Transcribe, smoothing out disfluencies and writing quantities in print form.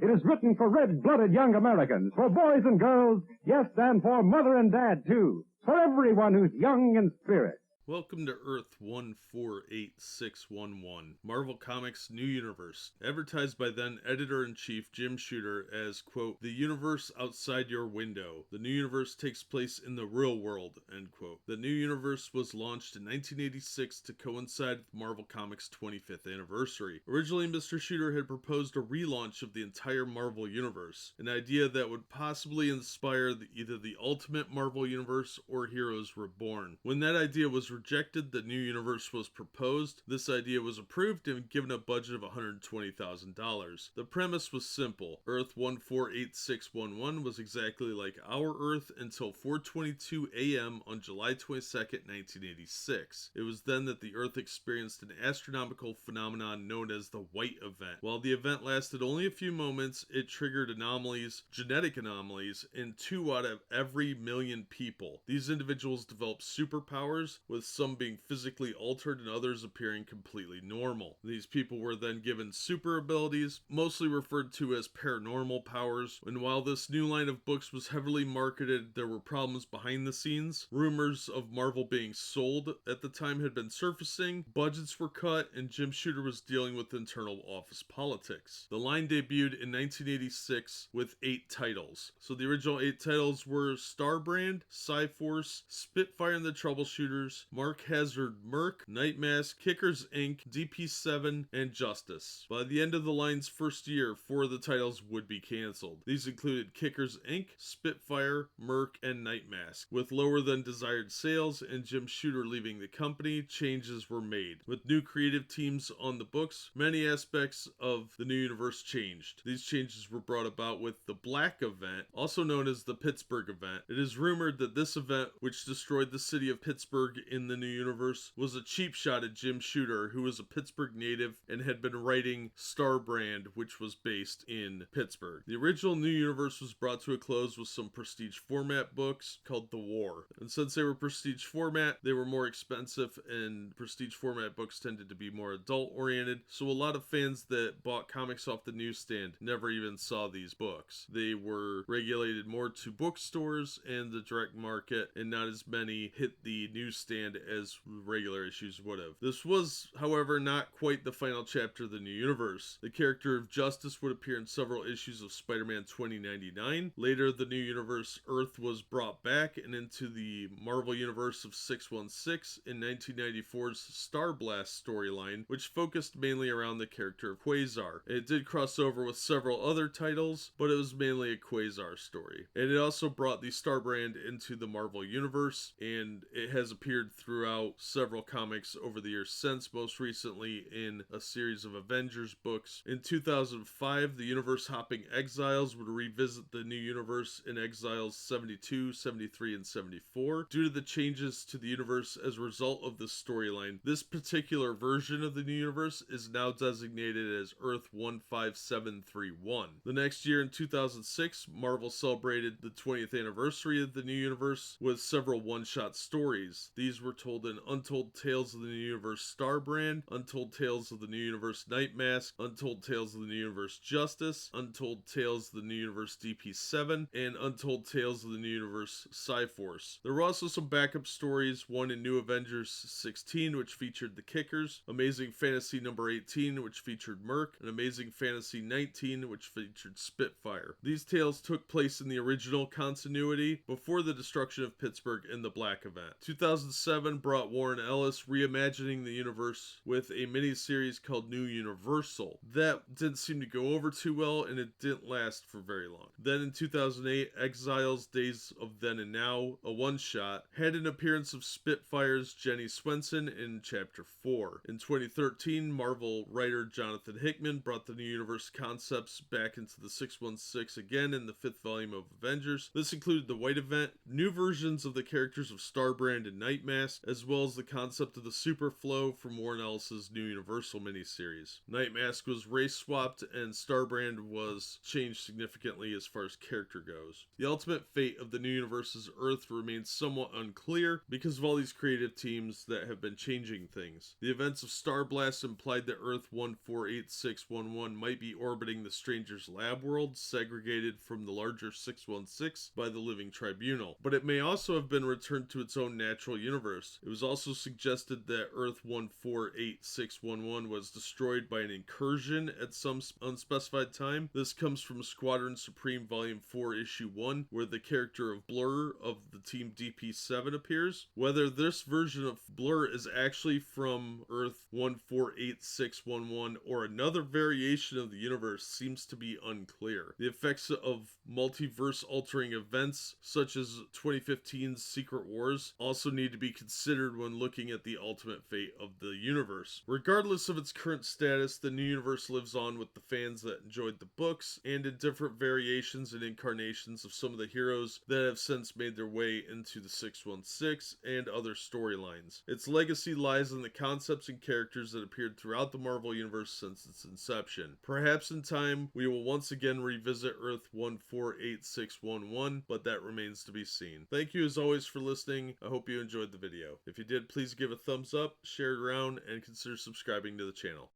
It is written for red-blooded young Americans, for boys and girls, yes, and for mother and dad, too. For everyone who's young in spirit. Welcome to Earth 148611, Marvel Comics' New Universe, advertised by then Editor-in-Chief Jim Shooter as, quote, the universe outside your window. The new universe takes place in the real world, end quote. The new universe was launched in 1986 to coincide with Marvel Comics' 25th anniversary. Originally, Mr. Shooter had proposed a relaunch of the entire Marvel universe, an idea that would possibly inspire either the Ultimate Marvel Universe or Heroes Reborn. When that idea was rejected, the new universe was proposed. This idea was approved and given a budget of $120,000. The premise was simple. Earth 148611 was exactly like our Earth until 4:22 a.m. on July 22nd, 1986. It was then that the Earth experienced an astronomical phenomenon known as the White Event. While the event lasted only a few moments, it triggered anomalies, genetic anomalies, in 2 out of every million people. These individuals developed superpowers, with some being physically altered and others appearing completely normal. These people were then given super abilities, mostly referred to as paranormal powers, and while this new line of books was heavily marketed, there were problems behind the scenes. Rumors of Marvel being sold at the time had been surfacing, budgets were cut, and Jim Shooter was dealing with internal office politics. The line debuted in 1986 with 8 titles. So the original 8 titles were Starbrand, Cyforce, Spitfire and the Troubleshooters, Mark Hazard Merc, Nightmask, Kickers Inc., DP7, and Justice. By the end of the line's first year, 4 of the titles would be canceled. These included Kickers Inc., Spitfire, Merc, and Nightmask. With lower than desired sales and Jim Shooter leaving the company, changes were made. With new creative teams on the books, many aspects of the new universe changed. These changes were brought about with the Black Event, also known as the Pittsburgh Event. It is rumored that this event, which destroyed the city of Pittsburgh in the new universe, was a cheap shot at Jim Shooter, who was a Pittsburgh native and had been writing Starbrand, which was based in Pittsburgh. The original new universe was brought to a close with some prestige format books called The War. And since they were prestige format, they were more expensive, and prestige format books tended to be more adult oriented, so a lot of fans that bought comics off the newsstand never even saw these books. They were regulated more to bookstores and the direct market, and not as many hit the newsstand as regular issues would have. This was, however, not quite the final chapter of the new universe. The character of Justice would appear in several issues of Spider-Man 2099. Later, the new universe Earth was brought back and into the Marvel Universe of 616 in 1994's Star Blast storyline, which focused mainly around the character of Quasar. It did cross over with several other titles, but it was mainly a Quasar story. And it also brought the Starbrand into the Marvel Universe, and it has appeared throughout several comics over the years since, most recently in a series of Avengers books. In 2005, the universe-hopping Exiles would revisit the new universe in Exiles 72, 73, and 74. Due to the changes to the universe as a result of this storyline, this particular version of the new universe is now designated as Earth 15731. The next year, in 2006, Marvel celebrated the 20th anniversary of the new universe with several one-shot stories. These were told in Untold Tales of the New Universe Starbrand, Untold Tales of the New Universe Nightmask, Untold Tales of the New Universe Justice, Untold Tales of the New Universe DP7, and Untold Tales of the New Universe Cyforce. There were also some backup stories, one in New Avengers 16, which featured the Kickers, Amazing Fantasy number 18, which featured Merc, and Amazing Fantasy 19, which featured Spitfire. These tales took place in the original continuity before the destruction of Pittsburgh in the Black Event. 2007 brought Warren Ellis reimagining the universe with a miniseries called New Universal. That didn't seem to go over too well, and it didn't last for very long. Then in 2008, Exiles Days of Then and Now, a one-shot, had an appearance of Spitfire's Jenny Swenson in Chapter 4. In 2013, Marvel writer Jonathan Hickman brought the new universe concepts back into the 616 again in the 5th volume of Avengers. This included the White Event, new versions of the characters of Starbrand and Nightmask, Blast, as well as the concept of the Super Flow from Warren Ellis's New Universal miniseries. Nightmask was race swapped, and Starbrand was changed significantly as far as character goes. The ultimate fate of the New Universe's Earth remains somewhat unclear because of all these creative teams that have been changing things. The events of Star Blast implied that Earth 148611 might be orbiting the Stranger's lab world, segregated from the larger 616 by the Living Tribunal, but it may also have been returned to its own natural universe. It was also suggested that Earth 148611 was destroyed by an incursion at some unspecified time. This comes from Squadron Supreme Volume 4 Issue 1, where the character of Blur of the Team DP7 appears. Whether this version of Blur is actually from Earth 148611 or another variation of the universe seems to be unclear. The effects of multiverse altering events such as 2015's Secret Wars also need to be considered when looking at the ultimate fate of the universe. Regardless of its current status, the New Universe lives on with the fans that enjoyed the books and in different variations and incarnations of some of the heroes that have since made their way into the 616 and other storylines. Its legacy lies in the concepts and characters that appeared throughout the Marvel Universe since its inception. Perhaps in time, we will once again revisit Earth 148611, but that remains to be seen. Thank you as always for listening. I hope you enjoyed the video. If you did, please give a thumbs up, share it around, and consider subscribing to the channel.